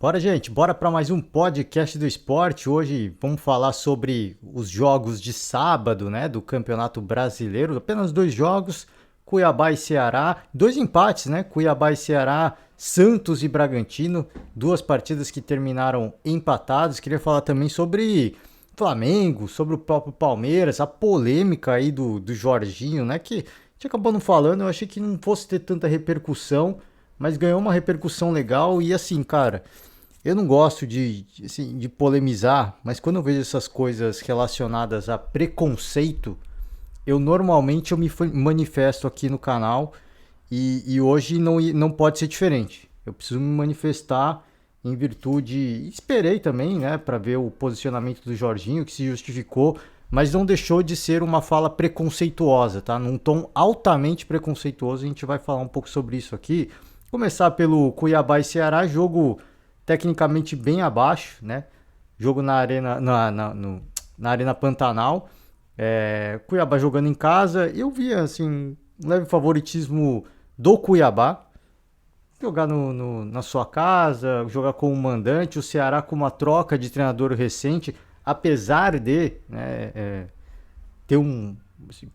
Bora, gente, bora para mais um podcast do esporte. Hoje vamos falar sobre os jogos de sábado, né, do Campeonato Brasileiro. Apenas dois jogos, Cuiabá e Ceará, dois empates, né? Cuiabá e Ceará, Santos e Bragantino, duas partidas que terminaram empatados. Queria falar também sobre Flamengo, sobre o próprio Palmeiras, a polêmica aí do Jorginho, né, que a gente acabou não falando. Eu achei que não fosse ter tanta repercussão, mas ganhou uma repercussão legal e assim, cara, eu não gosto assim, de polemizar, mas quando eu vejo essas coisas relacionadas a preconceito, eu normalmente eu me manifesto aqui no canal e hoje não pode ser diferente. Eu preciso me manifestar em virtude. Esperei também, né, para ver o posicionamento do Jorginho, que se justificou, mas não deixou de ser uma fala preconceituosa, tá? Num tom altamente preconceituoso. A gente vai falar um pouco sobre isso aqui. Começar pelo Cuiabá e Ceará, jogo tecnicamente bem abaixo, né? Jogo na arena, na arena Pantanal. Cuiabá jogando em casa. Eu via assim um leve favoritismo do Cuiabá. Jogar na sua casa, jogar com o mandante, o Ceará com uma troca de treinador recente, apesar de, né, ter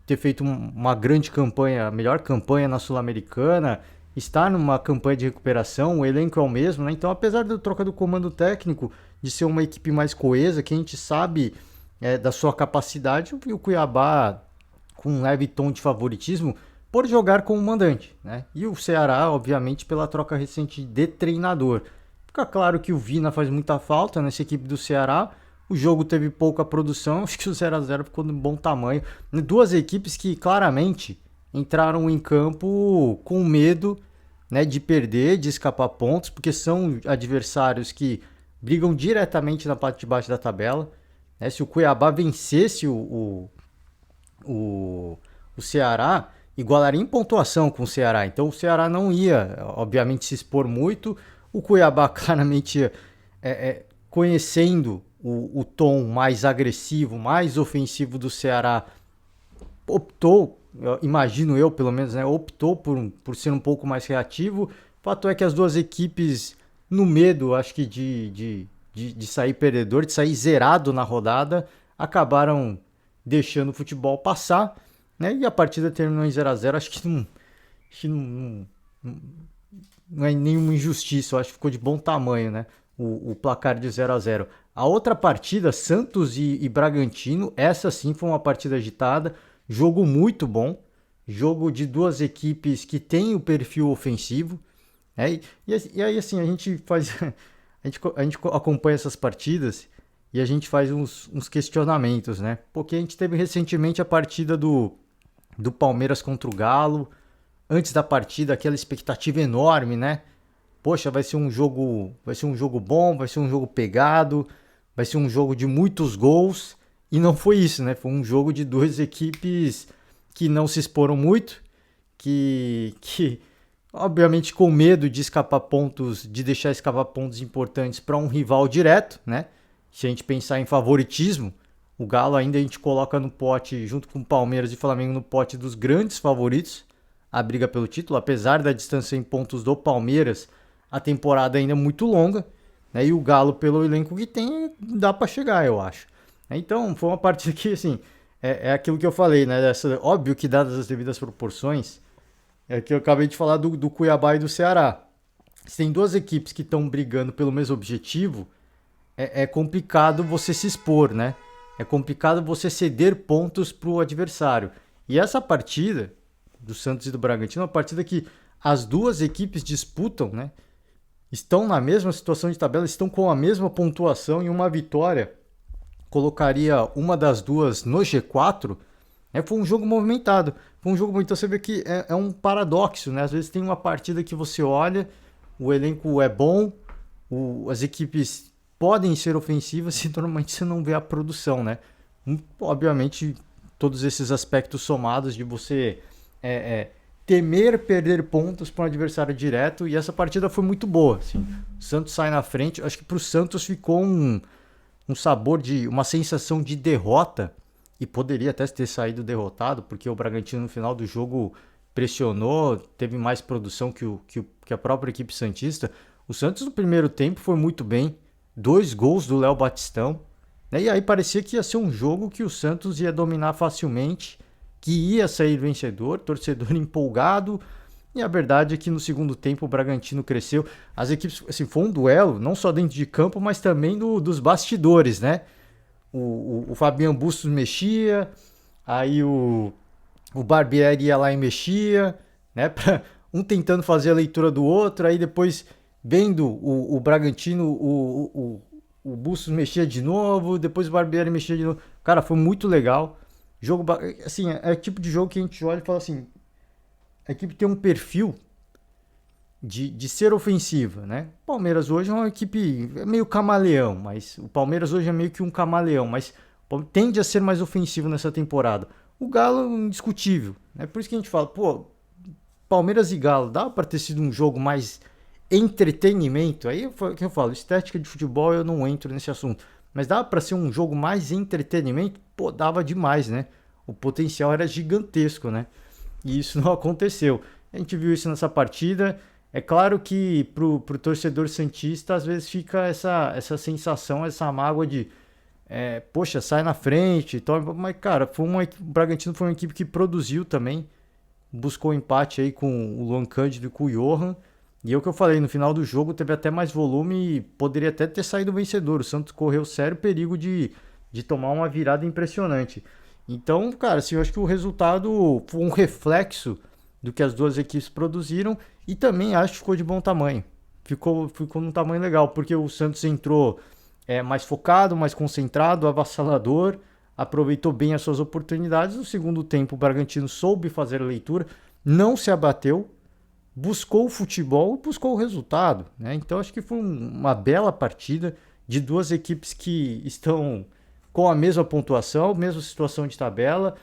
ter feito uma grande campanha, a melhor campanha na Sul-Americana, estar numa campanha de recuperação, o elenco é o mesmo, né? Então, apesar da troca do comando técnico, de ser uma equipe mais coesa, que a gente sabe da sua capacidade, o Cuiabá, com um leve tom de favoritismo, por jogar com o mandante, né? E o Ceará, obviamente, pela troca recente de treinador. Fica claro que o Vina faz muita falta nessa equipe do Ceará. O jogo teve pouca produção, acho que o 0 a 0 ficou de bom tamanho. Duas equipes que claramente entraram em campo com medo, né, de perder, de escapar pontos, porque são adversários que brigam diretamente na parte de baixo da tabela. Né? Se o Cuiabá vencesse o, o Ceará, igualaria em pontuação com o Ceará. Então o Ceará não ia, obviamente, se expor muito. O Cuiabá claramente ia, conhecendo o tom mais agressivo, mais ofensivo do Ceará, optou, imagino eu pelo menos, né, optou por ser um pouco mais reativo. O fato é que as duas equipes, no medo, acho que de sair perdedor, de sair zerado na rodada, acabaram deixando o futebol passar, né? E a partida terminou em 0 a 0. Acho que não é nenhuma injustiça, eu acho que ficou de bom tamanho, né? O placar de 0 a 0. A outra partida, Santos e Bragantino, essa sim foi uma partida agitada, jogo muito bom, jogo de duas equipes que têm o perfil ofensivo, né? E aí assim, a gente faz, a gente acompanha essas partidas e a gente faz uns questionamentos, né? Porque a gente teve recentemente a partida do Palmeiras contra o Galo. Antes da partida, aquela expectativa enorme, né? Poxa, vai ser um jogo bom, vai ser um jogo pegado, vai ser um jogo de muitos gols. E não foi isso, né? Foi um jogo de duas equipes que não se exporam muito, que obviamente com medo de escapar pontos, de deixar escapar pontos importantes para um rival direto, né? Se a gente pensar em favoritismo, o Galo ainda a gente coloca no pote, junto com o Palmeiras e Flamengo, no pote dos grandes favoritos, a briga pelo título, apesar da distância em pontos do Palmeiras, a temporada ainda é muito longa, né? E o Galo, pelo elenco que tem, dá para chegar, eu acho. Então, foi uma partida que, assim, é aquilo que eu falei, né? Óbvio que, dadas as devidas proporções, é que eu acabei de falar do Cuiabá e do Ceará. Se tem duas equipes que estão brigando pelo mesmo objetivo, é complicado você se expor, né? É complicado você ceder pontos para o adversário. E essa partida do Santos e do Bragantino é uma partida que as duas equipes disputam, né? Estão na mesma situação de tabela, estão com a mesma pontuação e uma vitória colocaria uma das duas no G4. Foi um jogo movimentado. Foi um jogo movimentado. Você vê que é um paradoxo, né? Às vezes tem uma partida que você olha, o elenco é bom, as equipes podem ser ofensivas e normalmente você não vê a produção, né? Obviamente, todos esses aspectos somados de você temer perder pontos para um adversário direto, e essa partida foi muito boa. Assim. O Santos sai na frente, acho que para o Santos ficou um sabor uma sensação de derrota, e poderia até ter saído derrotado, porque o Bragantino no final do jogo pressionou, teve mais produção que a própria equipe santista. O Santos no primeiro tempo foi muito bem, 2 gols do Léo Batistão, né? E aí parecia que ia ser um jogo que o Santos ia dominar facilmente, que ia sair vencedor, torcedor empolgado. E a verdade é que no segundo tempo o Bragantino cresceu. As equipes, assim, foi um duelo, não só dentro de campo, mas também dos bastidores, né? O Fabian Bustos mexia, aí o Barbieri ia lá e mexia, né? Um tentando fazer a leitura do outro, aí depois vendo o Bragantino, o Bustos mexia de novo, depois o Barbieri mexia de novo. Cara, foi muito legal. Jogo, assim, é o tipo de jogo que a gente olha e fala assim, a equipe tem um perfil de ser ofensiva, né? O Palmeiras hoje é uma equipe meio camaleão, mas o Palmeiras hoje é meio que um camaleão, mas tende a ser mais ofensivo nessa temporada. O Galo é indiscutível, né? Por isso que a gente fala, pô, Palmeiras e Galo, dá para ter sido um jogo mais entretenimento. Aí que eu falo, estética de futebol eu não entro nesse assunto, mas dá para ser um jogo mais entretenimento? Pô, dava demais, né? O potencial era gigantesco, né? E isso não aconteceu. A gente viu isso nessa partida. É claro que pro torcedor santista às vezes fica essa sensação, essa mágoa de poxa, sai na frente, mas cara, o Bragantino foi uma equipe que produziu também, buscou empate aí com o Luan Cândido e com o Johan. E é o que eu falei, no final do jogo teve até mais volume e poderia até ter saído vencedor. O Santos correu sério perigo de tomar uma virada impressionante. Então, cara, assim, eu acho que o resultado foi um reflexo do que as duas equipes produziram e também acho que ficou de bom tamanho. Ficou num tamanho legal, porque o Santos entrou mais focado, mais concentrado, avassalador, aproveitou bem as suas oportunidades. No segundo tempo, o Bragantino soube fazer a leitura, não se abateu, buscou o futebol e buscou o resultado, né? Então acho que foi uma bela partida de duas equipes que estão com a mesma pontuação, mesma situação de tabela,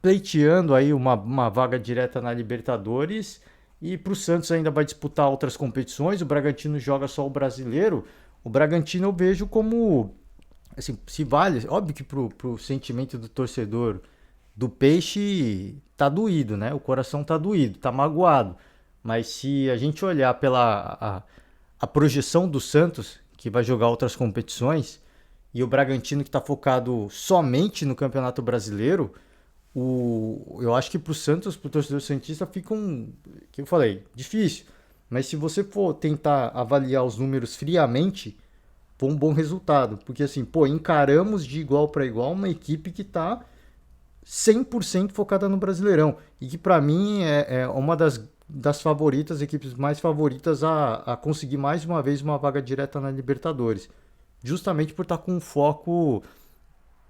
pleiteando aí uma vaga direta na Libertadores. E para o Santos ainda vai disputar outras competições. O Bragantino joga só o Brasileiro. O Bragantino eu vejo como, assim, se vale, óbvio que pro sentimento do torcedor do Peixe tá doído, né? O coração tá doído, tá magoado. Mas se a gente olhar a projeção do Santos, que vai jogar outras competições, e o Bragantino que está focado somente no Campeonato Brasileiro, eu acho que pro Santos, pro torcedor santista, fica que eu falei, difícil. Mas se você for tentar avaliar os números friamente, foi um bom resultado. Porque assim, pô, encaramos de igual para igual uma equipe que está 100% focada no Brasileirão. E que para mim é uma das favoritas, equipes mais favoritas a conseguir mais uma vez uma vaga direta na Libertadores. Justamente por estar com um foco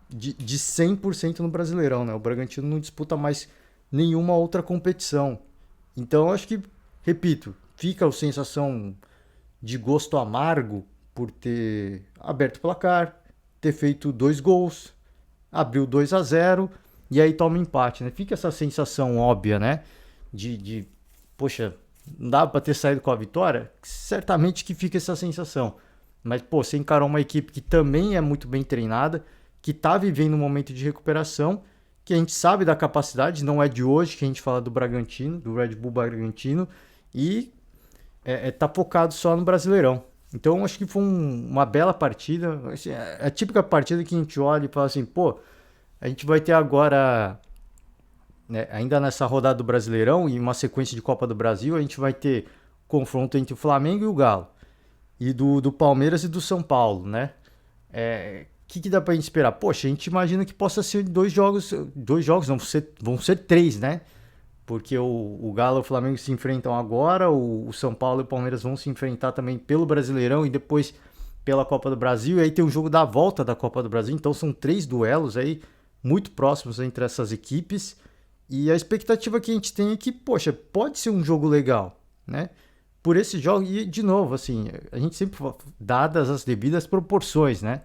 de 100% no Brasileirão, né? O Bragantino não disputa mais nenhuma outra competição. Então, eu acho que, repito, fica a sensação de gosto amargo por ter aberto o placar, ter feito 2 gols, abriu 2-0 e aí toma empate, né? Fica essa sensação óbvia, né? Poxa, não dava para ter saído com a vitória? Certamente que fica essa sensação. Mas, pô, você encarou uma equipe que também é muito bem treinada, que está vivendo um momento de recuperação, que a gente sabe da capacidade, não é de hoje que a gente fala do Bragantino, do Red Bull Bragantino, e tá focado só no Brasileirão. Então, acho que foi uma bela partida. Assim, é a típica partida que a gente olha e fala assim, pô, a gente vai ter agora, né, ainda nessa rodada do Brasileirão e uma sequência de Copa do Brasil, a gente vai ter confronto entre o Flamengo e o Galo. E do Palmeiras e do São Paulo, né? Que dá pra gente esperar? Poxa, a gente imagina que possa ser 2 jogos, vão ser 3, né? Porque o Galo e o Flamengo se enfrentam agora, o São Paulo e o Palmeiras vão se enfrentar também pelo Brasileirão e depois pela Copa do Brasil, e aí tem o jogo da volta da Copa do Brasil, então são 3 duelos aí muito próximos entre essas equipes, e a expectativa que a gente tem é que, poxa, pode ser um jogo legal, né? Por esse jogo, e de novo, assim, a gente sempre fala, dadas as devidas proporções, né?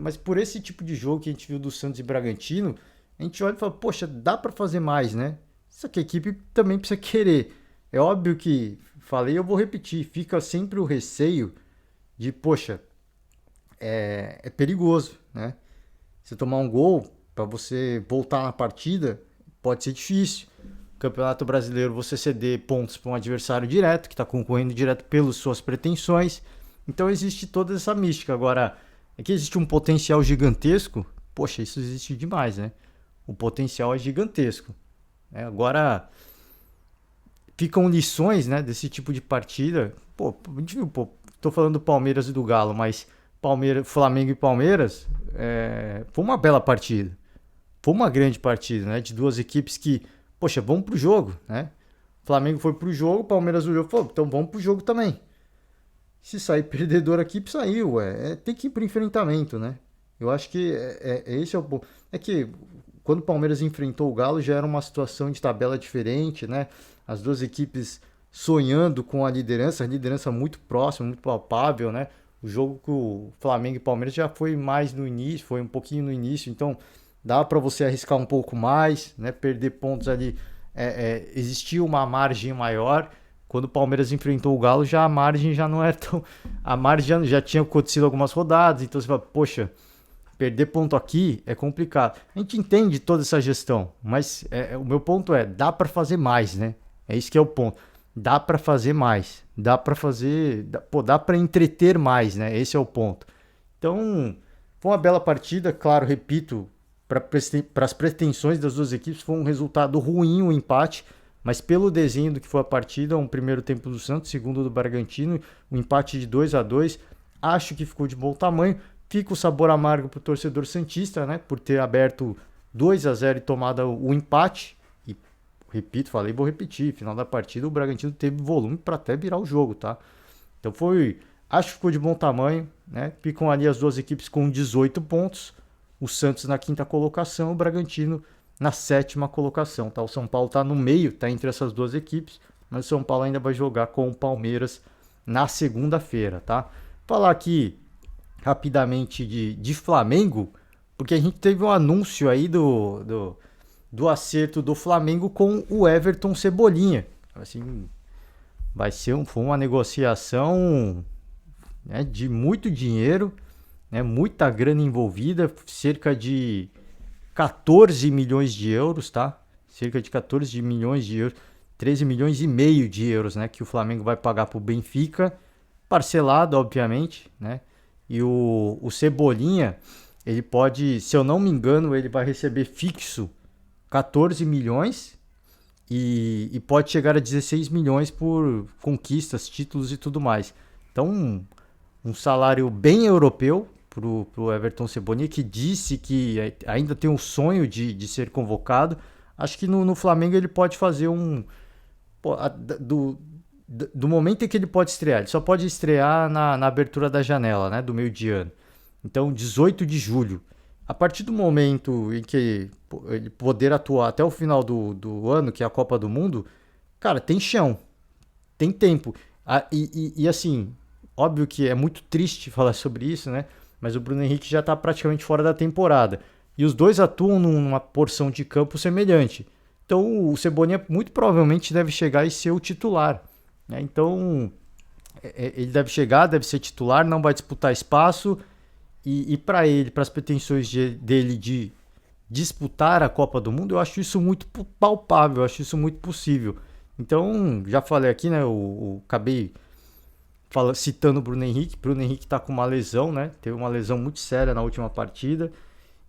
Mas por esse tipo de jogo que a gente viu do Santos e Bragantino, a gente olha e fala, poxa, dá para fazer mais, né? Só que a equipe também precisa querer. É óbvio que, falei, eu vou repetir, fica sempre o receio de, poxa, é perigoso, né? Você tomar um gol para você voltar na partida pode ser difícil. Campeonato Brasileiro, você ceder pontos para um adversário direto, que está concorrendo direto pelas suas pretensões. Então existe toda essa mística. Agora, é que existe um potencial gigantesco. Poxa, isso existe demais, né? O potencial é gigantesco. Agora, ficam lições, né, desse tipo de partida. Pô, a gente viu, pô, tô falando do Palmeiras e do Galo, mas Flamengo e Palmeiras foi uma bela partida. Foi uma grande partida, né? De duas equipes que, poxa, vamos pro jogo, né? O Flamengo foi pro jogo, o Palmeiras olhou e falou, então vamos pro jogo também. Se sair perdedor aqui, saiu, tem que ir pro enfrentamento, né? Eu acho que esse é o ponto. É que quando o Palmeiras enfrentou o Galo já era uma situação de tabela diferente, né? As duas equipes sonhando com a liderança muito próxima, muito palpável, né? O jogo com o Flamengo e Palmeiras já foi mais no início, foi um pouquinho no início, então dá para você arriscar um pouco mais, né? Perder pontos ali, existia uma margem maior. Quando o Palmeiras enfrentou o Galo, já a margem já não era tão. A margem já tinha acontecido algumas rodadas, então você fala, poxa, perder ponto aqui é complicado. A gente entende toda essa gestão, mas o meu ponto dá para fazer mais, né? É isso que é o ponto. Dá para fazer mais, dá para fazer, dá para entreter mais, né? Esse é o ponto. Então, foi uma bela partida, claro, repito, para as pretensões das duas equipes foi um resultado ruim o empate, mas pelo desenho do que foi a partida, um primeiro tempo do Santos, segundo do Bragantino, um empate de 2-2, acho que ficou de bom tamanho. Fica o sabor amargo para o torcedor santista, né, por ter aberto 2-0 e tomado o empate. E repito, falei, vou repetir, final da partida o Bragantino teve volume para até virar o jogo, tá? Então acho que ficou de bom tamanho, né? Ficam ali as duas equipes com 18 pontos. O Santos na quinta colocação, o Bragantino na sétima colocação, tá? O São Paulo tá no meio, tá entre essas duas equipes, mas o São Paulo ainda vai jogar com o Palmeiras na segunda-feira, tá? Falar aqui rapidamente de Flamengo, porque a gente teve um anúncio aí do acerto do Flamengo com o Everton Cebolinha. Assim, foi uma negociação, né, de muito dinheiro, né, muita grana envolvida, cerca de 14 milhões de euros, tá? Cerca de 14 milhões de euros, 13 milhões e meio de euros, né, que o Flamengo vai pagar para o Benfica, parcelado, obviamente, né? E o Cebolinha, ele pode, se eu não me engano, ele vai receber fixo 14 milhões e pode chegar a 16 milhões por conquistas, títulos e tudo mais. Então, um salário bem europeu pro Everton Cebolinha, que disse que ainda tem o sonho de ser convocado. Acho que no Flamengo ele pode fazer do momento em que ele pode estrear. Ele só pode estrear na abertura da janela, né, do meio de ano. Então, 18 de julho. A partir do momento em que ele poder atuar até o final do ano, que é a Copa do Mundo, cara, tem chão, tem tempo. E assim, óbvio que é muito triste falar sobre isso, né? Mas o Bruno Henrique já está praticamente fora da temporada. E os dois atuam numa porção de campo semelhante. Então o Cebolinha muito provavelmente deve chegar e ser o titular, né? Então ele deve chegar, deve ser titular, não vai disputar espaço. E para ele, para as pretensões dele de disputar a Copa do Mundo, eu acho isso muito palpável, eu acho isso muito possível. Então, já falei aqui, né? Acabei citando o Bruno Henrique. Bruno Henrique tá com uma lesão, né? Teve uma lesão muito séria na última partida.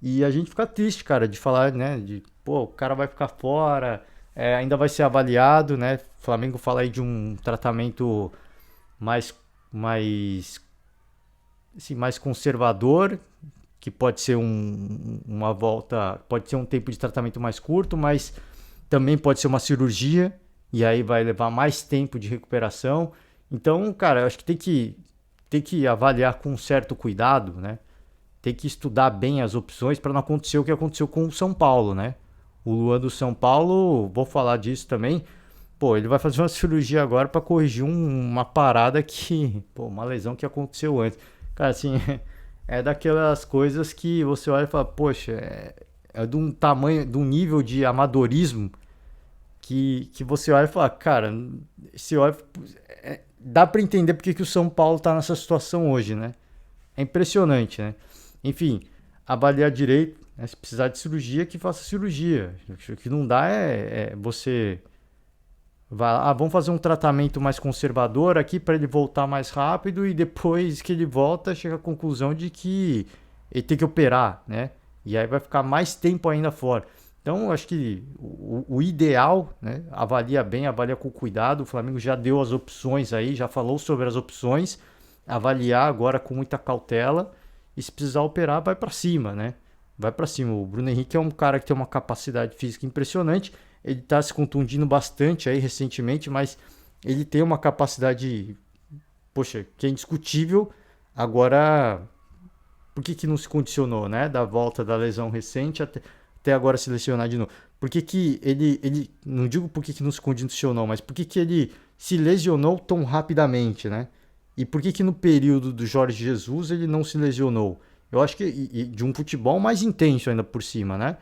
E a gente fica triste, cara, de falar, né? O cara vai ficar fora, ainda vai ser avaliado, né? O Flamengo fala aí de um tratamento mais conservador, que pode ser uma volta, pode ser um tempo de tratamento mais curto, mas também pode ser uma cirurgia, e aí vai levar mais tempo de recuperação. Então, cara, eu acho que tem que avaliar com certo cuidado, né? Tem que estudar bem as opções para não acontecer o que aconteceu com o São Paulo, né? O Luan do São Paulo, vou falar disso também. Pô, ele vai fazer uma cirurgia agora para corrigir uma parada uma lesão que aconteceu antes. Cara, assim, é daquelas coisas que você olha e fala, poxa, é de um tamanho, de um nível de amadorismo que você olha e fala, cara, se olha, dá para entender porque que o São Paulo tá nessa situação hoje, né? É impressionante, né? Enfim, avaliar direito, né? Se precisar de cirurgia, que faça cirurgia. O que não dá é você... vamos fazer um tratamento mais conservador aqui para ele voltar mais rápido e depois que ele volta, chega à conclusão de que ele tem que operar, né? E aí vai ficar mais tempo ainda fora. Então, eu acho que o ideal, né? Avalia bem, avalia com cuidado. O Flamengo já deu as opções aí, já falou sobre as opções. Avaliar agora com muita cautela. E se precisar operar, vai para cima, né? Vai para cima. O Bruno Henrique é um cara que tem uma capacidade física impressionante. Ele está se contundindo bastante aí recentemente, mas ele tem uma capacidade, poxa, que é indiscutível. Agora, por que não se condicionou, né? Da volta da lesão recente até agora se lesionar de novo. Por que ele não digo por que não se condicionou, mas por que ele se lesionou tão rapidamente, né? E por que no período do Jorge Jesus ele não se lesionou? Eu acho que de um futebol mais intenso ainda por cima, né?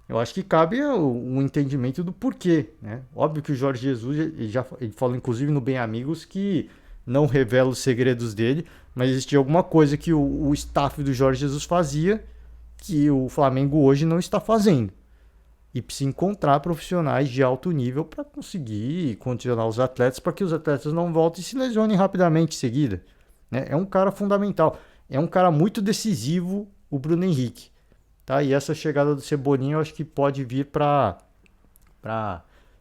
Eu acho que cabe um entendimento do porquê, né? Óbvio que o Jorge Jesus, ele falou inclusive no Bem Amigos que não revela os segredos dele, mas existia alguma coisa que o staff do Jorge Jesus fazia que o Flamengo hoje não está fazendo. E precisa encontrar profissionais de alto nível para conseguir condicionar os atletas para que os atletas não voltem e se lesionem rapidamente em seguida, né? É um cara fundamental, é um cara muito decisivo, o Bruno Henrique. Tá? E essa chegada do Cebolinha eu acho que pode vir para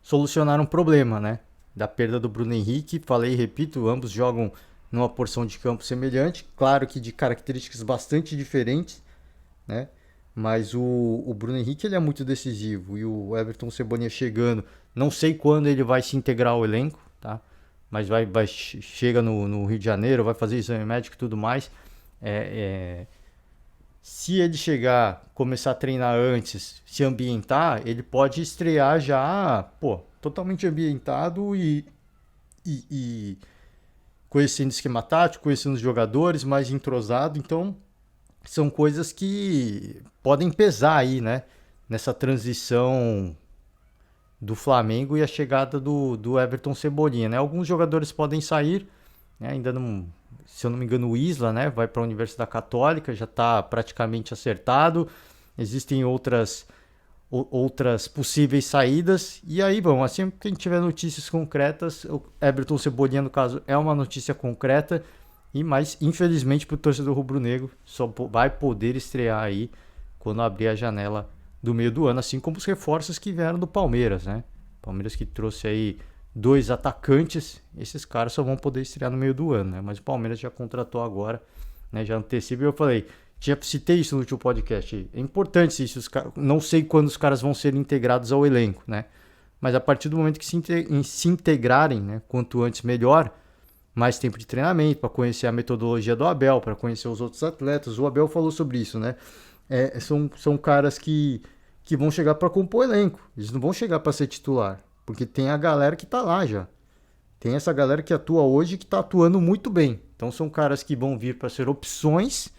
solucionar um problema, né? Da perda do Bruno Henrique. Falei e repito, ambos jogam numa porção de campo semelhante, claro que de características bastante diferentes, né? Mas o Bruno Henrique ele é muito decisivo e o Everton Cebolinha chegando, não sei quando ele vai se integrar ao elenco, tá? Mas chega no Rio de Janeiro, vai fazer exame médico e tudo mais. Se ele chegar, começar a treinar antes, se ambientar, ele pode estrear já, totalmente ambientado e conhecendo o esquema tático, conhecendo os jogadores, mais entrosado. Então, são coisas que podem pesar aí, né? Nessa transição do Flamengo e a chegada do Everton Cebolinha, né? Alguns jogadores podem sair, né? Ainda não... Se eu não me engano, o Isla, né, vai para a Universidade Católica, já está praticamente acertado. Existem outras possíveis saídas. E aí, assim que a gente tiver notícias concretas, o Everton Cebolinha, no caso, é uma notícia concreta. Mas, infelizmente, para o torcedor rubro-negro, só vai poder estrear aí quando abrir a janela do meio do ano, assim como os reforços que vieram do Palmeiras, né? Palmeiras que trouxe aí 2 atacantes, esses caras só vão poder estrear no meio do ano, né? Mas o Palmeiras já contratou agora, né? Já antecipa. E eu falei, citei isso no último podcast. É importante isso. Não sei quando os caras vão ser integrados ao elenco, né? Mas a partir do momento que se integrarem, né? Quanto antes melhor, mais tempo de treinamento para conhecer a metodologia do Abel, para conhecer os outros atletas. O Abel falou sobre isso, né? São caras que vão chegar para compor elenco. Eles não vão chegar para ser titular. Porque tem a galera que tá lá já. Tem essa galera que atua hoje e que tá atuando muito bem. Então são caras que vão vir para ser opções,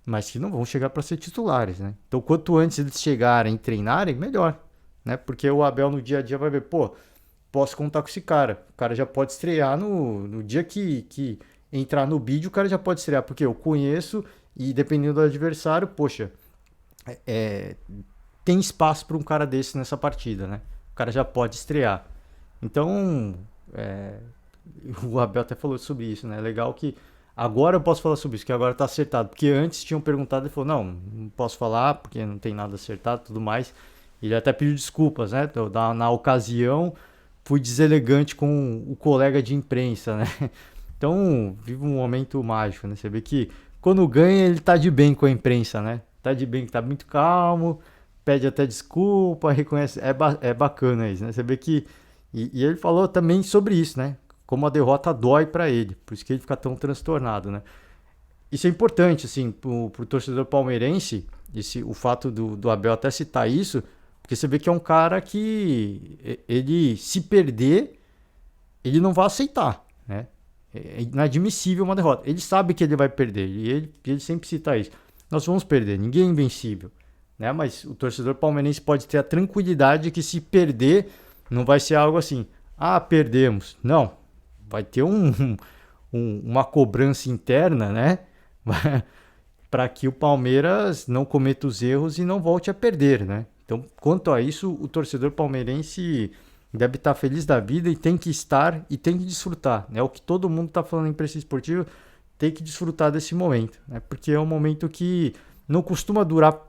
mas que não vão chegar para ser titulares, né? Então quanto antes eles chegarem e treinarem, melhor, né? Porque o Abel no dia a dia vai ver, posso contar com esse cara. O cara já pode estrear no dia que entrar no bid, o cara já pode estrear. Porque eu conheço e dependendo do adversário, tem espaço para um cara desse nessa partida, né? O cara já pode estrear. Então, o Abel até falou sobre isso, né? Legal que agora eu posso falar sobre isso, que agora tá acertado. Porque antes tinham perguntado e falou, não posso falar porque não tem nada acertado e tudo mais. Ele até pediu desculpas, né? Na ocasião, fui deselegante com o colega de imprensa, né? Então, vive um momento mágico, né? Você vê que quando ganha, ele tá de bem com a imprensa, né? Tá de bem, tá muito calmo, pede até desculpa, reconhece. É bacana isso, né? Você vê que... E ele falou também sobre isso, né? Como a derrota dói pra ele. Por isso que ele fica tão transtornado, né? Isso é importante, assim, pro torcedor palmeirense, o fato do Abel até citar isso, porque você vê que é um cara que ele, se perder, ele não vai aceitar, né? É inadmissível uma derrota. Ele sabe que ele vai perder, e ele sempre cita isso. Nós vamos perder, ninguém é invencível, né? Mas o torcedor palmeirense pode ter a tranquilidade que se perder, não vai ser algo assim, perdemos. Não, vai ter uma cobrança interna, né? para que o Palmeiras não cometa os erros e não volte a perder, né? Então, quanto a isso, o torcedor palmeirense deve estar feliz da vida e tem que estar e tem que desfrutar, né? O que todo mundo está falando em imprensa esportiva, tem que desfrutar desse momento, né? Porque é um momento que não costuma durar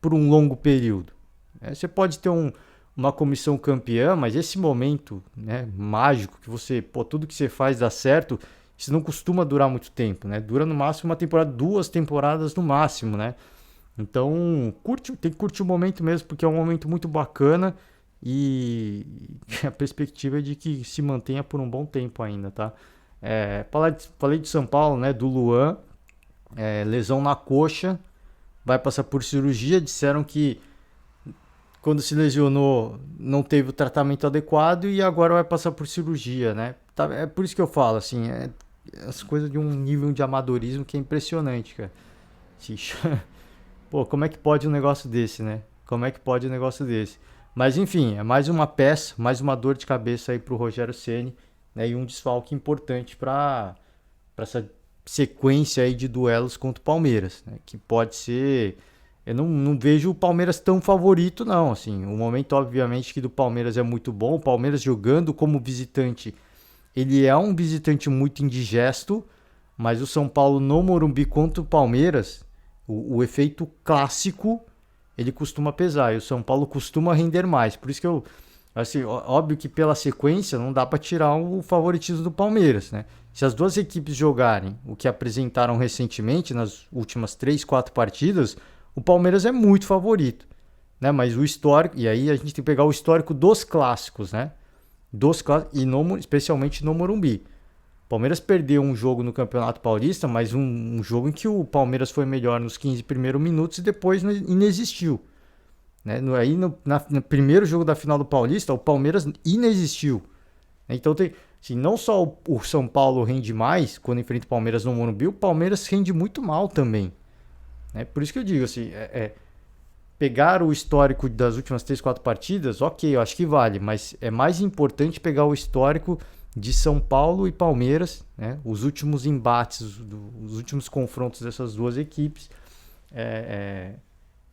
por um longo período. Você pode ter uma comissão campeã, mas esse momento, né, mágico, que você, tudo que você faz dá certo, isso não costuma durar muito tempo, né? Dura no máximo uma temporada, 2 temporadas no máximo, né? Então, tem que curtir o momento mesmo, porque é um momento muito bacana e a perspectiva é de que se mantenha por um bom tempo ainda, tá? Falei de São Paulo, né? Do Luan, lesão na coxa, vai passar por cirurgia. Disseram que quando se lesionou não teve o tratamento adequado e agora vai passar por cirurgia, né? É por isso que eu falo, assim, as coisas de um nível de amadorismo que é impressionante, cara. Pô, como é que pode um negócio desse, né? Como é que pode um negócio desse? Mas enfim, é mais uma peça, mais uma dor de cabeça aí pro Rogério Ceni, né? E um desfalque importante para essa sequência aí de duelos contra o Palmeiras, né? Que pode ser... Eu não vejo o Palmeiras tão favorito, não. Assim, o momento, obviamente, que do Palmeiras é muito bom. O Palmeiras jogando como visitante, ele é um visitante muito indigesto, mas o São Paulo no Morumbi contra o Palmeiras, o efeito clássico, ele costuma pesar. E o São Paulo costuma render mais. Por isso que eu... Assim, óbvio que pela sequência não dá para tirar o favoritismo do Palmeiras, né? Se as duas equipes jogarem o que apresentaram recentemente nas últimas 3, 4 partidas, o Palmeiras é muito favorito, né? Mas o histórico, e aí a gente tem que pegar o histórico dos clássicos, né? Especialmente no Morumbi. O Palmeiras perdeu um jogo no Campeonato Paulista, mas um jogo em que o Palmeiras foi melhor nos 15 primeiros minutos e depois inexistiu. Né? Aí no primeiro jogo da final do Paulista, o Palmeiras inexistiu. Então assim, não só o São Paulo rende mais quando enfrenta o Palmeiras no Morumbi, o Palmeiras rende muito mal também. Né? Por isso que eu digo assim, pegar o histórico das últimas 3, 4 partidas, ok, eu acho que vale, mas é mais importante pegar o histórico de São Paulo e Palmeiras, né? Os últimos embates, os últimos confrontos dessas duas equipes,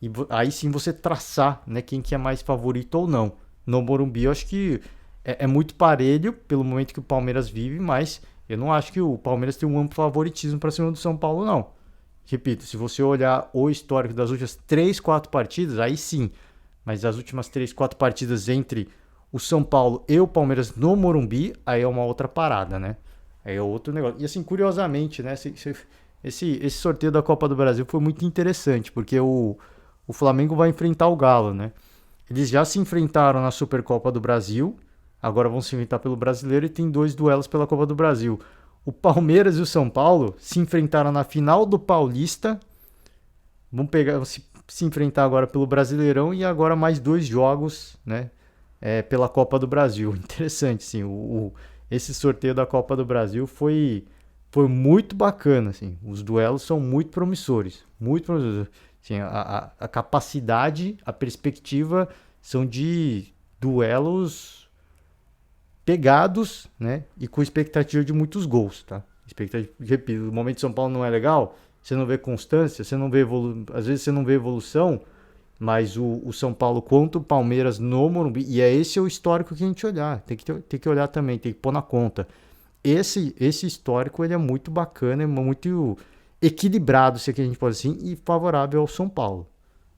e aí sim você traçar, né, quem que é mais favorito ou não. No Morumbi eu acho que é muito parelho pelo momento que o Palmeiras vive, mas eu não acho que o Palmeiras tem um amplo favoritismo para cima do São Paulo, não. Repito, se você olhar o histórico das últimas 3, 4 partidas, aí sim. Mas as últimas 3, 4 partidas entre o São Paulo e o Palmeiras no Morumbi, aí é uma outra parada, né? Aí é outro negócio. E assim, curiosamente, né? Esse sorteio da Copa do Brasil foi muito interessante, porque o Flamengo vai enfrentar o Galo, né? Eles já se enfrentaram na Supercopa do Brasil, agora vão se enfrentar pelo Brasileiro e tem 2 duelos pela Copa do Brasil. O Palmeiras e o São Paulo se enfrentaram na final do Paulista. Vão se enfrentar agora pelo Brasileirão e agora mais 2 jogos, né? Pela Copa do Brasil. Interessante, sim. Esse sorteio da Copa do Brasil foi muito bacana, assim. Os duelos são muito promissores. Muito promissores. Assim, a capacidade, a perspectiva são de duelos pegados, né? E com expectativa de muitos gols, tá? Repito, o momento de São Paulo não é legal, você não vê constância, você não vê às vezes você não vê evolução, mas o São Paulo contra o Palmeiras no Morumbi, e esse é o histórico que a gente olhar, tem que olhar também, tem que pôr na conta. Esse histórico, ele é muito bacana, é muito equilibrado, se é que a gente pode dizer assim, e favorável ao São Paulo,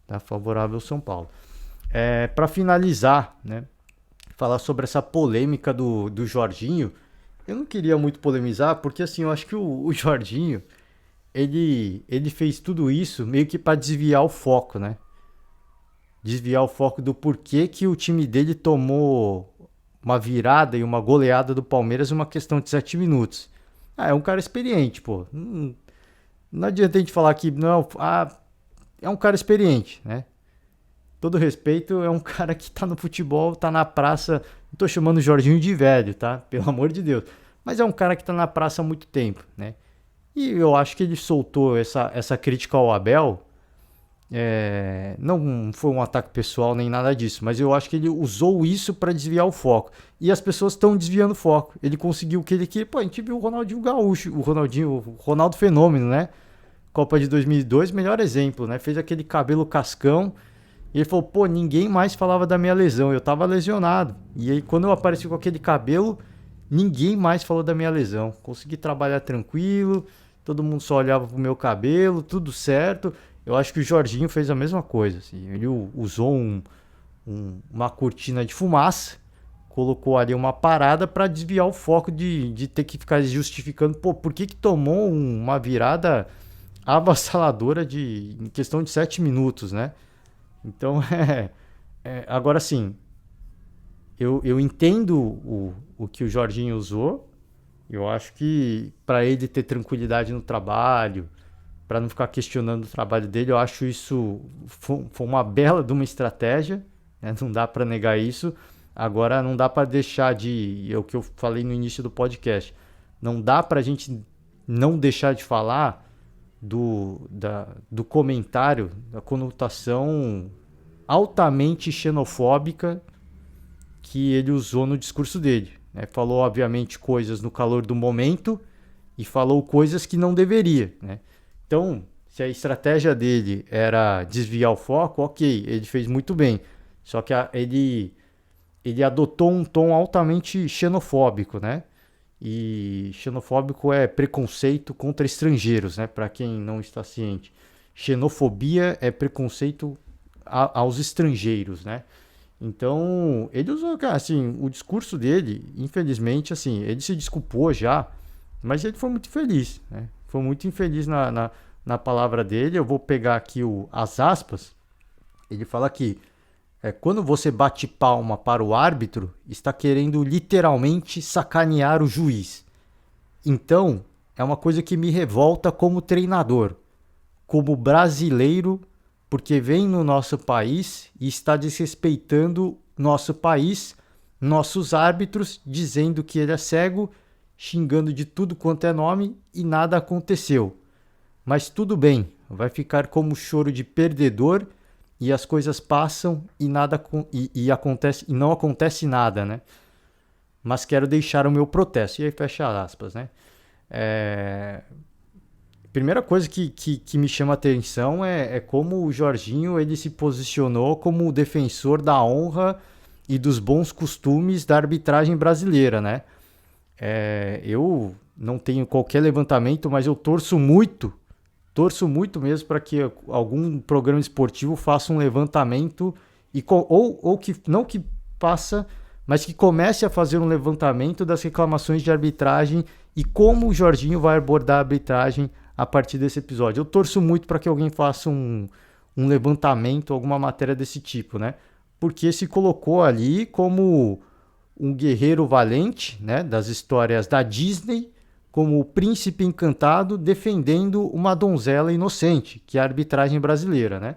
tá? Favorável ao São Paulo. Para finalizar, né? Falar sobre essa polêmica do Jorginho. Eu não queria muito polemizar, porque assim, eu acho que o Jorginho, ele fez tudo isso meio que para desviar o foco, né? Desviar o foco do porquê que o time dele tomou uma virada e uma goleada do Palmeiras em uma questão de 7 minutos. É um cara experiente, pô. Não adianta a gente falar que não, é um cara experiente, né? Todo respeito, é um cara que tá no futebol, tá na praça. Não tô chamando o Jorginho de velho, tá? Pelo amor de Deus. Mas é um cara que tá na praça há muito tempo, né? E eu acho que ele soltou essa crítica ao Abel. Não foi um ataque pessoal nem nada disso, mas eu acho que ele usou isso para desviar o foco. E as pessoas estão desviando o foco. Ele conseguiu o que ele queria. Pô, a gente viu o Ronaldinho Gaúcho, o Ronaldo Fenômeno, né? Copa de 2002, melhor exemplo, né? Fez aquele cabelo cascão. E ele falou, pô, ninguém mais falava da minha lesão. Eu tava lesionado. E aí, quando eu apareci com aquele cabelo, ninguém mais falou da minha lesão. Consegui trabalhar tranquilo. Todo mundo só olhava pro meu cabelo, tudo certo. Eu acho que o Jorginho fez a mesma coisa. Assim. Ele usou uma cortina de fumaça, colocou ali uma parada para desviar o foco de ter que ficar justificando, pô, por que tomou uma virada avassaladora em questão de 7 minutos, né? Então, agora sim, eu entendo o que o Jorginho usou. Eu acho que para ele ter tranquilidade no trabalho, para não ficar questionando o trabalho dele, eu acho isso foi uma bela de uma estratégia, né? Não dá para negar isso. Agora não dá para deixar é o que eu falei no início do podcast, não dá para a gente não deixar de falar do comentário, da conotação altamente xenofóbica que ele usou no discurso dele, né? Falou, obviamente, coisas no calor do momento e falou coisas que não deveria, né? Então, se a estratégia dele era desviar o foco, ok, ele fez muito bem. Só que ele adotou um tom altamente xenofóbico, né? E xenofóbico é preconceito contra estrangeiros, né? Para quem não está ciente. Xenofobia é preconceito aos estrangeiros, né? Então, ele usou, cara, assim, o discurso dele, infelizmente, assim, ele se desculpou já, mas ele foi muito infeliz, né? Foi muito infeliz na palavra dele. Eu vou pegar aqui as aspas. Ele fala que quando você bate palma para o árbitro, está querendo literalmente sacanear o juiz. Então, é uma coisa que me revolta como treinador, como brasileiro, porque vem no nosso país e está desrespeitando nosso país, nossos árbitros, dizendo que ele é cego, xingando de tudo quanto é nome e nada aconteceu. Mas tudo bem, vai ficar como choro de perdedor e as coisas passam e nada acontece, e não acontece nada, né? Mas quero deixar o meu protesto. E aí fecha aspas, né? Primeira coisa que me chama a atenção é como o Jorginho ele se posicionou como o defensor da honra e dos bons costumes da arbitragem brasileira, né? Eu não tenho qualquer levantamento, mas eu torço muito mesmo para que algum programa esportivo faça um levantamento ou que não que faça, mas que comece a fazer um levantamento das reclamações de arbitragem e como o Jorginho vai abordar a arbitragem a partir desse episódio. Eu torço muito para que alguém faça um levantamento, alguma matéria desse tipo, né? Porque se colocou ali como um guerreiro valente, né, das histórias da Disney, como o príncipe encantado defendendo uma donzela inocente, que é a arbitragem brasileira, né?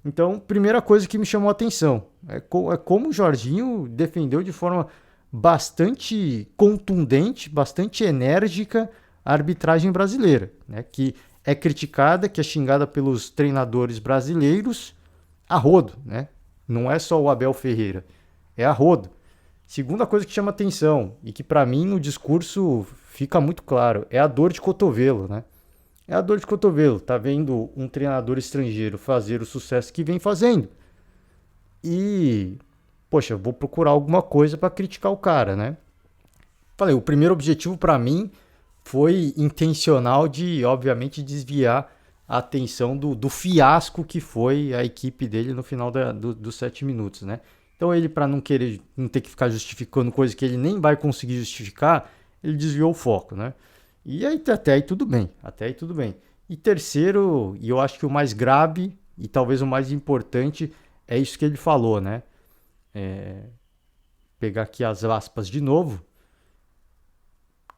Então, primeira coisa que me chamou a atenção é como o Jorginho defendeu de forma bastante contundente, bastante enérgica a arbitragem brasileira, né? Que é criticada, que é xingada pelos treinadores brasileiros a rodo, né? Não é só o Abel Ferreira, é a rodo. Segunda coisa que chama atenção e que para mim no discurso fica muito claro, é a dor de cotovelo, né? É a dor de cotovelo, tá vendo um treinador estrangeiro fazer o sucesso que vem fazendo. E, poxa, vou procurar alguma coisa para criticar o cara, né? Falei, o primeiro objetivo para mim foi intencional de, obviamente, desviar a atenção do fiasco que foi a equipe dele no final dos 7 minutos, né? Então ele, para não ter que ficar justificando coisa que ele nem vai conseguir justificar, ele desviou o foco, né? E aí até aí tudo bem, E terceiro, e eu acho que o mais grave e talvez o mais importante é isso que ele falou, né? Pegar aqui as aspas de novo.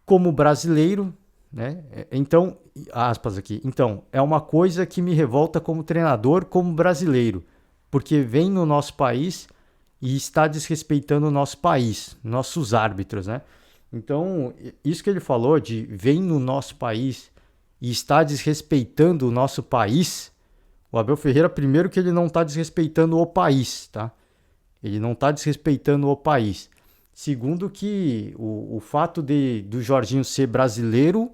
Como brasileiro, né? Então, aspas aqui. Então, é uma coisa que me revolta como treinador, como brasileiro, porque vem no nosso país e está desrespeitando o nosso país, nossos árbitros, né? Então, isso que ele falou de vem no nosso país e está desrespeitando o nosso país, o Abel Ferreira, primeiro que ele não está desrespeitando o país, tá? Ele não está desrespeitando o país. Segundo que o fato do Jorginho ser brasileiro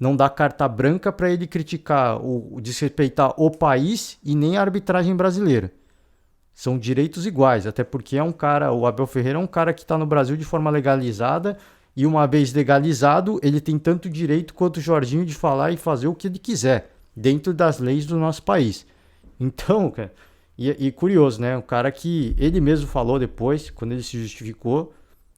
não dá carta branca para ele criticar, desrespeitar o país e nem a arbitragem brasileira. São direitos iguais, até porque o Abel Ferreira é um cara que está no Brasil de forma legalizada, e uma vez legalizado, ele tem tanto direito quanto o Jorginho de falar e fazer o que ele quiser, dentro das leis do nosso país. Então, cara, e curioso, né? Um cara que ele mesmo falou depois, quando ele se justificou,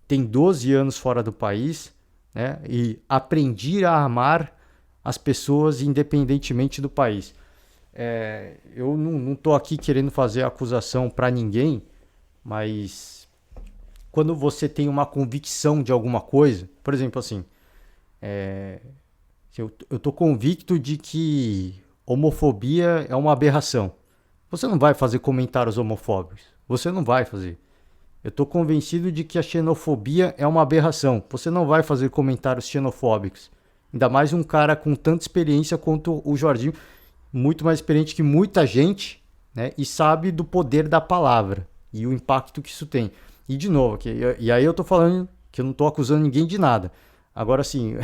tem 12 anos fora do país, né? E aprendi a amar as pessoas independentemente do país. Eu não estou aqui querendo fazer acusação para ninguém, mas quando você tem uma convicção de alguma coisa, por exemplo, assim, eu estou convicto de que homofobia é uma aberração. Você não vai fazer comentários homofóbicos. Você não vai fazer. Eu estou convencido de que a xenofobia é uma aberração. Você não vai fazer comentários xenofóbicos. Ainda mais um cara com tanta experiência quanto o Jorginho, muito mais experiente que muita gente, né? E sabe do poder da palavra e o impacto que isso tem. E de novo, e aí eu estou falando que eu não estou acusando ninguém de nada. Agora, assim,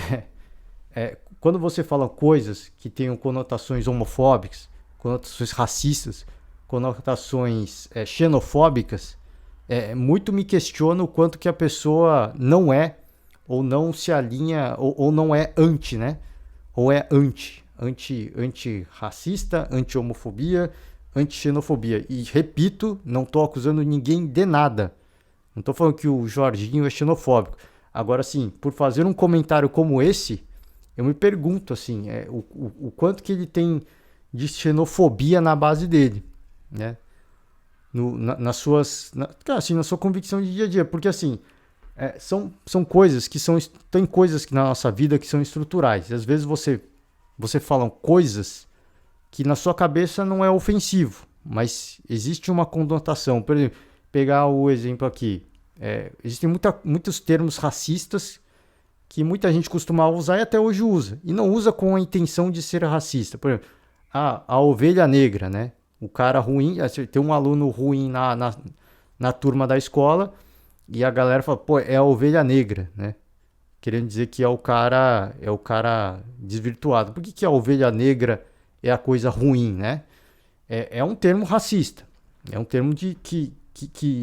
quando você fala coisas que tenham conotações homofóbicas, conotações racistas, conotações xenofóbicas, muito me questiono o quanto que a pessoa não é, ou não se alinha, ou não é anti, né? Ou é anti-racista, anti-homofobia, anti-xenofobia. E repito, não estou acusando ninguém de nada. Não estou falando que o Jorginho é xenofóbico. Agora, sim, por fazer um comentário como esse, eu me pergunto, assim, o quanto que ele tem de xenofobia na base dele, né? Na sua convicção de dia a dia. Porque, assim, são coisas que tem coisas que na nossa vida que são estruturais. Às vezes você fala coisas que na sua cabeça não é ofensivo, mas existe uma conotação. Por exemplo, pegar o exemplo aqui. Existem muitos termos racistas que muita gente costumava usar e até hoje usa. E não usa com a intenção de ser racista. Por exemplo, a ovelha negra, né? O cara ruim, tem um aluno ruim na turma da escola e a galera fala, pô, é a ovelha negra, né? Querendo dizer que é o cara desvirtuado. Por que a ovelha negra é a coisa ruim, né? É um termo racista. É um termo que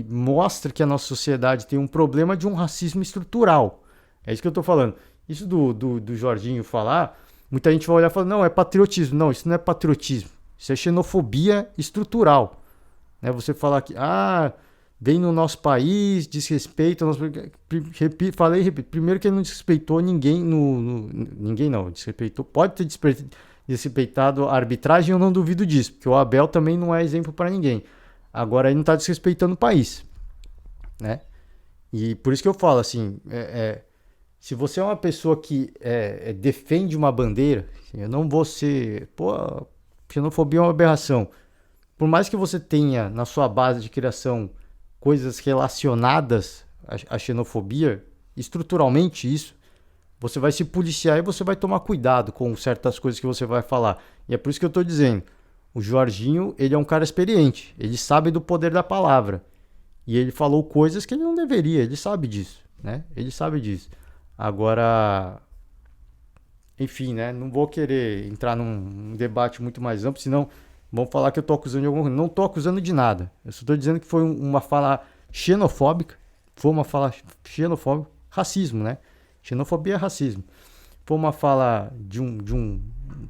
mostra que a nossa sociedade tem um problema de um racismo estrutural. É isso que eu tô falando. Isso do Jorginho falar, muita gente vai olhar e falar, não, é patriotismo. Não, isso não é patriotismo. Isso é xenofobia estrutural. Né? Você falar que, vem no nosso país, desrespeita. Repito. Primeiro que ele não desrespeitou ninguém. Ninguém não, desrespeitou. Pode ter desrespeitado a arbitragem, eu não duvido disso. Porque o Abel também não é exemplo para ninguém. Agora ele não está desrespeitando o país. Né? E por isso que eu falo assim, se você é uma pessoa que defende uma bandeira, eu não vou ser... Pô, xenofobia é uma aberração. Por mais que você tenha na sua base de criação coisas relacionadas à xenofobia, estruturalmente isso, você vai se policiar e você vai tomar cuidado com certas coisas que você vai falar. E é por isso que eu estou dizendo, o Jorginho, ele é um cara experiente, ele sabe do poder da palavra. E ele falou coisas que ele não deveria, ele sabe disso, né? Ele sabe disso. Agora, enfim, né? Não vou querer entrar num debate muito mais amplo, senão vão falar que eu tô acusando de alguma coisa. Não tô acusando de nada. Eu só tô dizendo que foi uma fala xenofóbica. Foi uma fala xenofóbica. Racismo, né? Xenofobia é racismo. Foi uma fala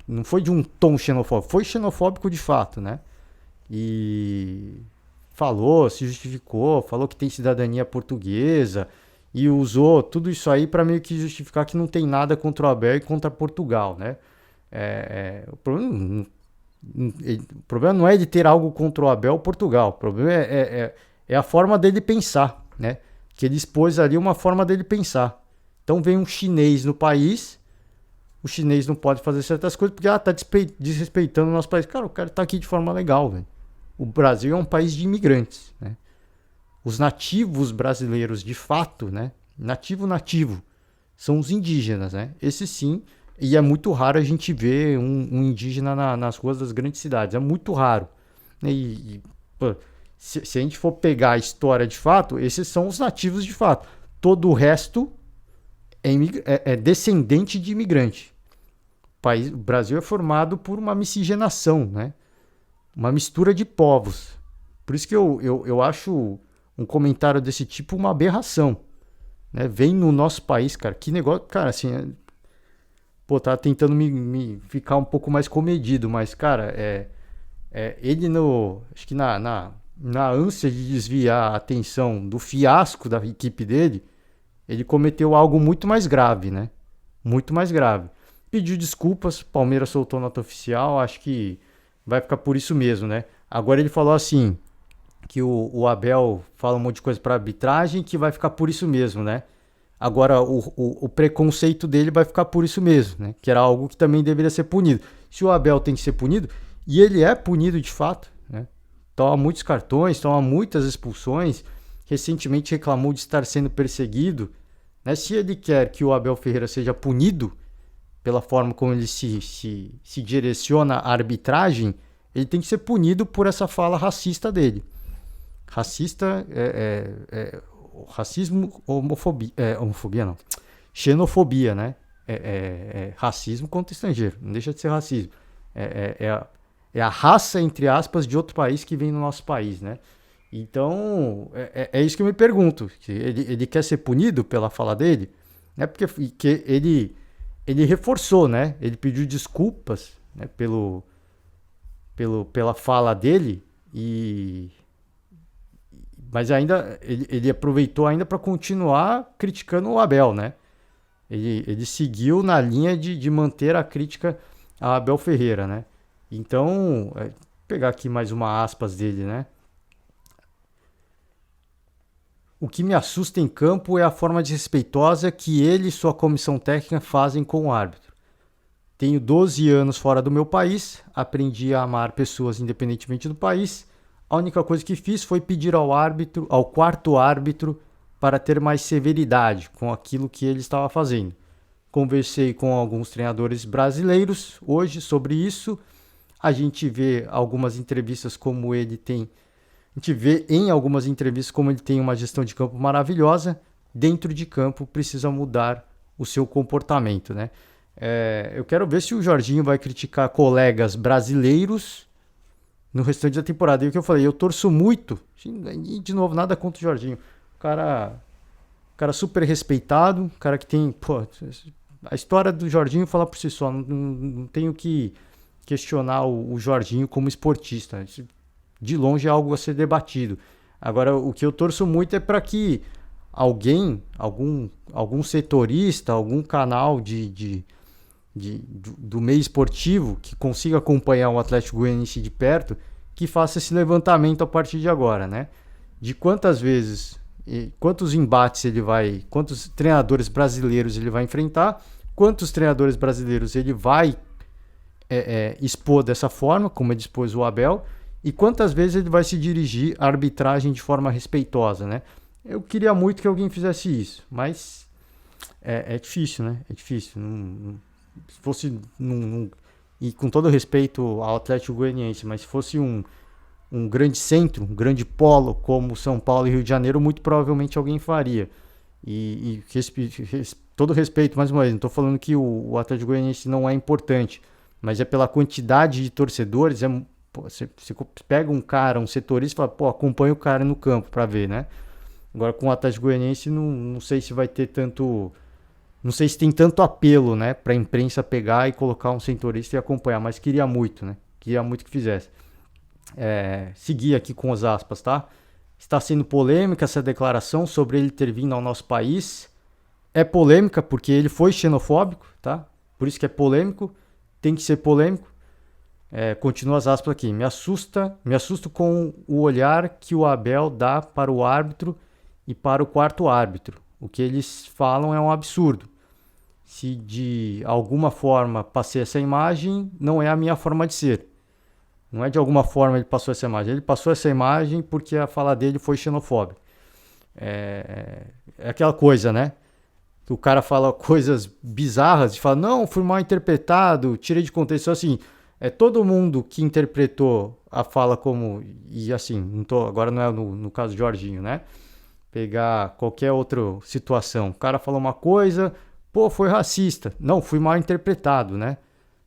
não foi de um tom xenofóbico. Foi xenofóbico de fato, né? E falou, se justificou, falou que tem cidadania portuguesa e usou tudo isso aí para meio que justificar que não tem nada contra o Abel e contra Portugal, né? O problema não é de ter algo contra o Abel ou Portugal, o problema é a forma dele pensar, né? Que ele expôs ali uma forma dele pensar. Então vem um chinês no país, o chinês não pode fazer certas coisas porque tá desrespeitando o nosso país. Cara, o cara tá aqui de forma legal, velho. O Brasil é um país de imigrantes, né? Os nativos brasileiros, de fato, né? Nativo, são os indígenas, né? Esse sim, e é muito raro a gente ver um indígena nas ruas das grandes cidades. É muito raro. Pô, se a gente for pegar a história de fato, esses são os nativos de fato. Todo o resto é descendente de imigrante. o Brasil é formado por uma miscigenação, né? Uma mistura de povos. Por isso que eu acho um comentário desse tipo uma aberração, né? Vem no nosso país, cara, que negócio, cara, assim, pô, tá tentando me ficar um pouco mais comedido, mas, cara, ele no, acho que na ânsia de desviar a atenção do fiasco da equipe dele, ele cometeu algo muito mais grave, né? Muito mais grave. Pediu desculpas, Palmeiras soltou nota oficial, acho que vai ficar por isso mesmo, né? Agora ele falou assim, que o Abel fala um monte de coisa para arbitragem, que vai ficar por isso mesmo, né? Agora o preconceito dele vai ficar por isso mesmo, né? Que era algo que também deveria ser punido. Se o Abel tem que ser punido, e ele é punido de fato, né? Toma muitos cartões, toma muitas expulsões, recentemente reclamou de estar sendo perseguido, né? Se ele quer que o Abel Ferreira seja punido pela forma como ele se direciona à arbitragem, ele tem que ser punido por essa fala racista dele. Racista racismo, homofobia não, xenofobia, né? Racismo contra estrangeiro, não deixa de ser racismo. É a raça, entre aspas, de outro país que vem no nosso país, né? Então, é isso que eu me pergunto. Ele quer ser punido pela fala dele? Né? Porque que ele reforçou, né? Ele pediu desculpas, né? Pela fala dele, mas ainda ele aproveitou ainda para continuar criticando o Abel, né? Ele seguiu na linha de manter a crítica a Abel Ferreira, né? Então, pegar aqui mais uma aspas dele, né? O que me assusta em campo é a forma desrespeitosa que ele e sua comissão técnica fazem com o árbitro. Tenho 12 anos fora do meu país, aprendi a amar pessoas independentemente do país. A única coisa que fiz foi pedir ao quarto árbitro, para ter mais severidade com aquilo que ele estava fazendo. Conversei com alguns treinadores brasileiros hoje sobre isso. A gente vê algumas entrevistas como ele tem. A gente vê em algumas entrevistas como ele tem uma gestão de campo maravilhosa. Dentro de campo precisa mudar o seu comportamento, né? Eu quero ver se o Jorginho vai criticar colegas brasileiros no restante da temporada. E o que eu falei, eu torço muito. E de novo, nada contra o Jorginho. Cara super respeitado, cara que tem. Pô, a história do Jorginho fala por si só. Não tenho que questionar o Jorginho como esportista. De longe é algo a ser debatido. Agora, o que eu torço muito é para que alguém, algum setorista, algum canal do meio esportivo que consiga acompanhar o Atlético Goianiense de perto, que faça esse levantamento a partir de agora, né? De quantas vezes, quantos embates ele vai, quantos treinadores brasileiros ele vai enfrentar, quantos treinadores brasileiros ele vai expor dessa forma, como ele expôs o Abel, e quantas vezes ele vai se dirigir à arbitragem de forma respeitosa, né? Eu queria muito que alguém fizesse isso, mas é difícil, né? É difícil. Se fosse e com todo respeito ao Atlético Goianiense, mas se fosse um grande centro, um grande polo como São Paulo e Rio de Janeiro, muito provavelmente alguém faria. E todo respeito, mais uma vez, não estou falando que o Atlético Goianiense não é importante, mas é pela quantidade de torcedores. Você pega um cara, um setorista e fala, pô, acompanha o cara no campo para ver, né? Agora com o Atlético Goianiense não sei se vai ter tanto. Não sei se tem tanto apelo, né, para a imprensa pegar e colocar um setorista e acompanhar, mas queria muito, né? Queria muito que fizesse. Seguir aqui com as aspas, tá? Está sendo polêmica essa declaração sobre ele ter vindo ao nosso país. É polêmica porque ele foi xenofóbico, tá? Por isso que é polêmico, tem que ser polêmico. Continua as aspas aqui. Me assusto com o olhar que o Abel dá para o árbitro e para o quarto árbitro. O que eles falam é um absurdo. Se de alguma forma passei essa imagem, não é a minha forma de ser. Não é de alguma forma ele passou essa imagem. Ele passou essa imagem porque a fala dele foi xenofóbica. É aquela coisa, né? Que o cara fala coisas bizarras e fala, não, fui mal interpretado, tirei de contexto. Assim, todo mundo que interpretou a fala como... E assim, agora não é no caso de Jorginho, né? Pegar qualquer outra situação. O cara falou uma coisa, pô, foi racista. Não, fui mal interpretado, né?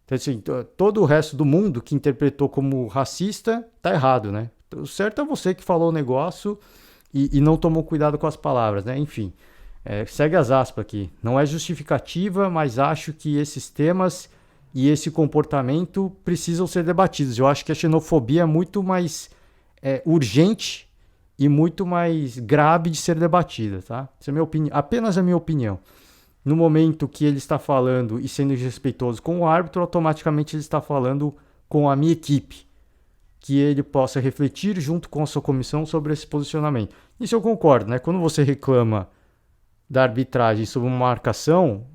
Então, assim, todo o resto do mundo que interpretou como racista tá errado, né? O certo é você que falou o negócio e não tomou cuidado com as palavras, né? Enfim, segue as aspas aqui. Não é justificativa, mas acho que esses temas e esse comportamento precisam ser debatidos. Eu acho que a xenofobia é muito mais urgente e muito mais grave de ser debatida, tá? Essa é a minha opinião, apenas a minha opinião. No momento que ele está falando e sendo desrespeitoso com o árbitro, automaticamente ele está falando com a minha equipe, que ele possa refletir junto com a sua comissão sobre esse posicionamento. Isso eu concordo, né? Quando você reclama da arbitragem sobre uma marcação,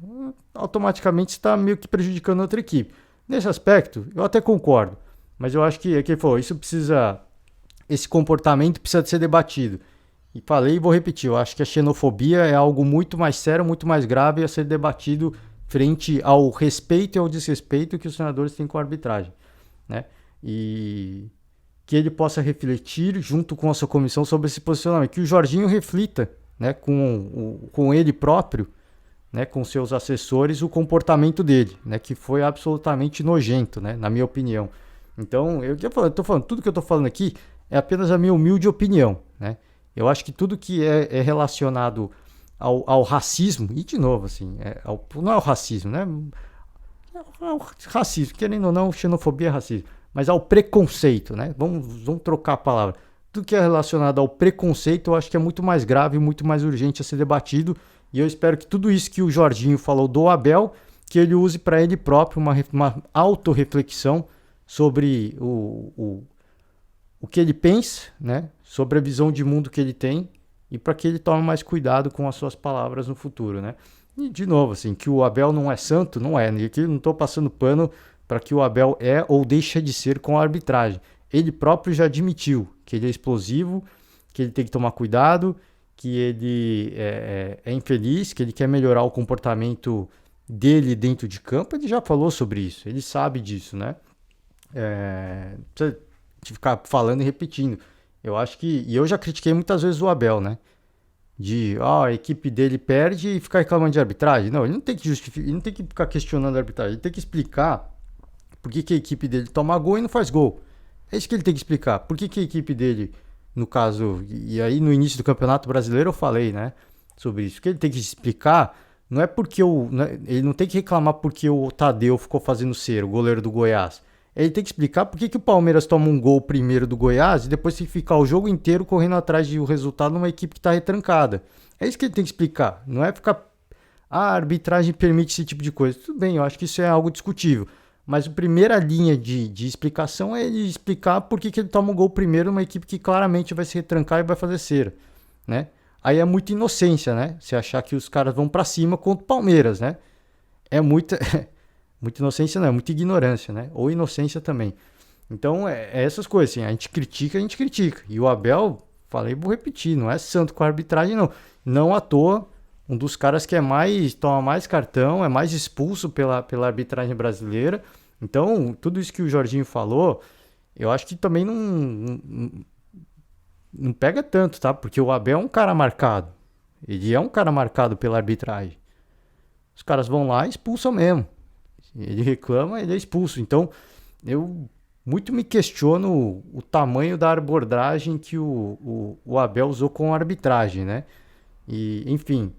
automaticamente você está meio que prejudicando a outra equipe. Nesse aspecto, eu até concordo, mas eu acho que ele falou, esse comportamento precisa de ser debatido. E falei e vou repetir, eu acho que a xenofobia é algo muito mais sério, muito mais grave a ser debatido frente ao respeito e ao desrespeito que os treinadores têm com a arbitragem, né? E que ele possa refletir junto com a sua comissão sobre esse posicionamento, que o Jorginho reflita, né, com ele próprio, né, com seus assessores, o comportamento dele, né, que foi absolutamente nojento, né, na minha opinião. Então, eu estou falando, tudo que eu estou falando aqui é apenas a minha humilde opinião, né? Eu acho que tudo que é relacionado ao racismo, e de novo, assim, não é o racismo, né? É o racismo, querendo ou não, xenofobia é racismo, mas ao preconceito, né? Vamos trocar a palavra. Tudo que é relacionado ao preconceito, eu acho que é muito mais grave, muito mais urgente a ser debatido, e eu espero que tudo isso que o Jorginho falou do Abel, que ele use para ele próprio uma autorreflexão sobre o que ele pensa, né? Sobre a visão de mundo que ele tem e para que ele tome mais cuidado com as suas palavras no futuro, né? E, de novo, assim, que o Abel não é santo, não é. Aqui eu não estou passando pano para que o Abel é ou deixa de ser com a arbitragem. Ele próprio já admitiu que ele é explosivo, que ele tem que tomar cuidado, que ele é infeliz, que ele quer melhorar o comportamento dele dentro de campo. Ele já falou sobre isso, ele sabe disso, né? Precisa de ficar falando e repetindo. Eu acho que... E eu já critiquei muitas vezes o Abel, né? A equipe dele perde e ficar reclamando de arbitragem. Não, ele não tem que justificar, ele não tem que ficar questionando a arbitragem. Ele tem que explicar por que a equipe dele toma gol e não faz gol. É isso que ele tem que explicar. Por que a equipe dele, no caso... E aí no início do Campeonato Brasileiro eu falei, né? Sobre isso. O que ele tem que explicar não é porque ele não tem que reclamar porque o Tadeu ficou fazendo cera, o goleiro do Goiás. Ele tem que explicar por que o Palmeiras toma um gol primeiro do Goiás e depois tem que ficar o jogo inteiro correndo atrás do resultado numa equipe que está retrancada. É isso que ele tem que explicar. Não é ficar... a arbitragem permite esse tipo de coisa. Tudo bem, eu acho que isso é algo discutível. Mas a primeira linha de explicação é ele explicar por que ele toma um gol primeiro numa equipe que claramente vai se retrancar e vai fazer cera, né? Aí é muita inocência, né? Você achar que os caras vão para cima contra o Palmeiras, né? É muita... Muita inocência não, é muita ignorância, né? Ou inocência também. Então, é essas coisas, assim, a gente critica. E o Abel, falei, vou repetir, não é santo com a arbitragem, não. Não à toa, um dos caras que toma mais cartão, é mais expulso pela arbitragem brasileira. Então, tudo isso que o Jorginho falou, eu acho que também não pega tanto, tá? Porque o Abel é um cara marcado. Ele é um cara marcado pela arbitragem. Os caras vão lá e expulsam mesmo. Ele reclama, ele é expulso. Então, eu muito me questiono o tamanho da abordagem que o Abel usou com a arbitragem, né? E, enfim,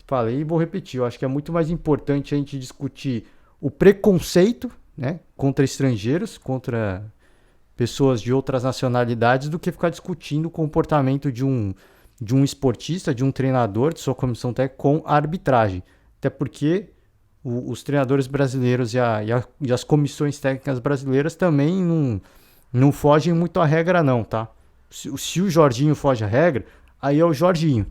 falei e vou repetir. Eu acho que é muito mais importante a gente discutir o preconceito, né, contra estrangeiros, contra pessoas de outras nacionalidades, do que ficar discutindo o comportamento de um esportista, de um treinador, de sua comissão técnica com a arbitragem. Até porque os treinadores brasileiros e as comissões técnicas brasileiras também não fogem muito à regra, não, tá? Se o Jorginho foge à regra, aí é o Jorginho.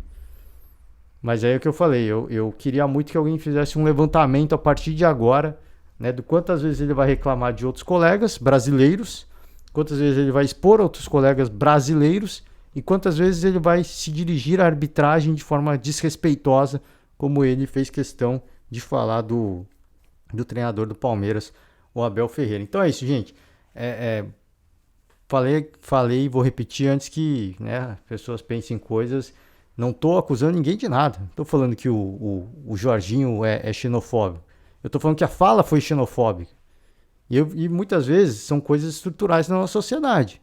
Mas aí é o que eu falei, eu queria muito que alguém fizesse um levantamento a partir de agora, né, de quantas vezes ele vai reclamar de outros colegas brasileiros, quantas vezes ele vai expor outros colegas brasileiros e quantas vezes ele vai se dirigir à arbitragem de forma desrespeitosa, como ele fez questão de falar do treinador do Palmeiras, o Abel Ferreira. Então é isso, gente. Falei e vou repetir antes que, né, pessoas pensem coisas. Não estou acusando ninguém de nada. Não estou falando que o Jorginho é xenofóbico. Eu estou falando que a fala foi xenofóbica. E muitas vezes são coisas estruturais na nossa sociedade.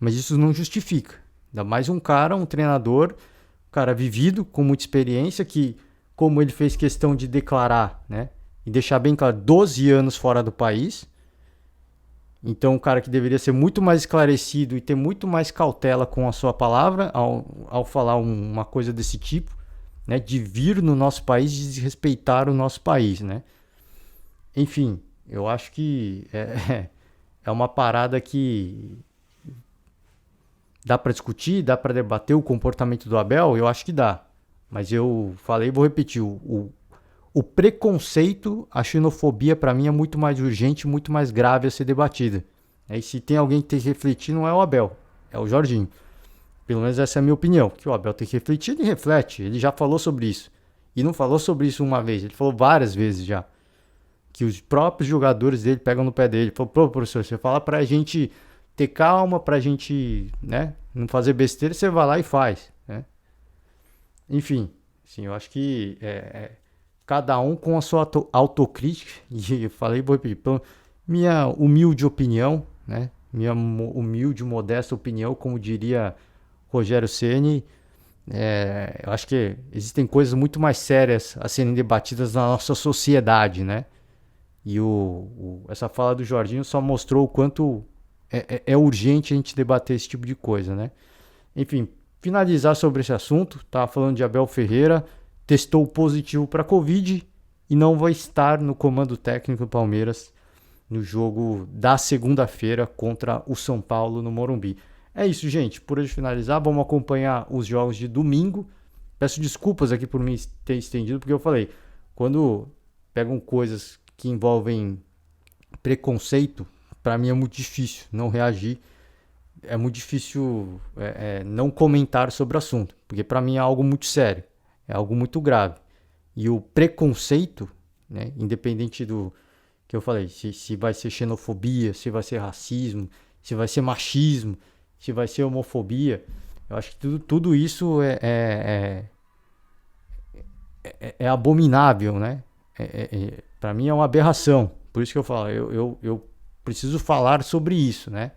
Mas isso não justifica. Ainda mais um cara, um treinador, um cara vivido, com muita experiência, que, como ele fez questão de declarar, né? E deixar bem claro, 12 anos fora do país. Então, um cara que deveria ser muito mais esclarecido e ter muito mais cautela com a sua palavra ao falar uma coisa desse tipo, né? De vir no nosso país e desrespeitar o nosso país, né? Enfim, eu acho que é uma parada que dá para discutir, dá para debater o comportamento do Abel, eu acho que dá. Mas eu falei, vou repetir, o preconceito, a xenofobia para mim é muito mais urgente, muito mais grave a ser debatida. E se tem alguém que tem que refletir, não é o Abel, é o Jorginho. Pelo menos essa é a minha opinião, que o Abel tem que refletir, ele reflete, ele já falou sobre isso. E não falou sobre isso uma vez, ele falou várias vezes já. Que os próprios jogadores dele pegam no pé dele. Falou, pô, professor, você fala pra gente ter calma, pra gente, né, não fazer besteira, você vai lá e faz, né? Enfim, assim, eu acho que cada um com a sua autocrítica, e eu falei, vou repetir, minha humilde opinião, né, minha humilde, modesta opinião, como diria Rogério Ceni, eu acho que existem coisas muito mais sérias a serem debatidas na nossa sociedade, né? E essa fala do Jorginho só mostrou o quanto é urgente a gente debater esse tipo de coisa, né? Enfim, finalizar sobre esse assunto, tava falando de Abel Ferreira, testou positivo para Covid e não vai estar no comando técnico do Palmeiras no jogo da segunda-feira contra o São Paulo no Morumbi. É isso, gente. Por hoje finalizar, vamos acompanhar os jogos de domingo. Peço desculpas aqui por me ter estendido, porque eu falei, quando pegam coisas que envolvem preconceito, para mim é muito difícil não reagir. É muito difícil não comentar sobre o assunto, porque para mim é algo muito sério, é algo muito grave. E o preconceito, né, independente do que eu falei, se vai ser xenofobia, se vai ser racismo, se vai ser machismo, se vai ser homofobia, eu acho que tudo isso é abominável, né? Para mim é uma aberração. Por isso que eu falo, eu preciso falar sobre isso, né?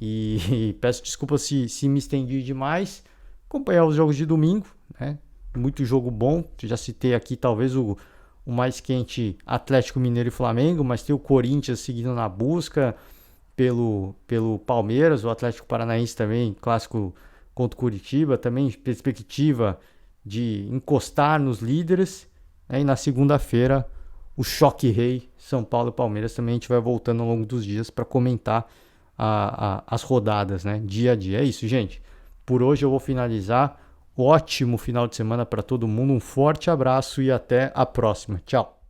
E peço desculpa se me estendi demais. Acompanhar os jogos de domingo, né? Muito jogo bom. Já citei aqui talvez o mais quente, Atlético Mineiro e Flamengo, mas tem o Corinthians seguindo na busca pelo Palmeiras, o Atlético Paranaense também, clássico contra o Curitiba, também perspectiva de encostar nos líderes, né? E na segunda-feira o choque rei, São Paulo e Palmeiras. Também a gente vai voltando ao longo dos dias para comentar as rodadas, né? Dia a dia. É isso, gente. Por hoje eu vou finalizar. Ótimo final de semana para todo mundo. Um forte abraço e até a próxima. Tchau.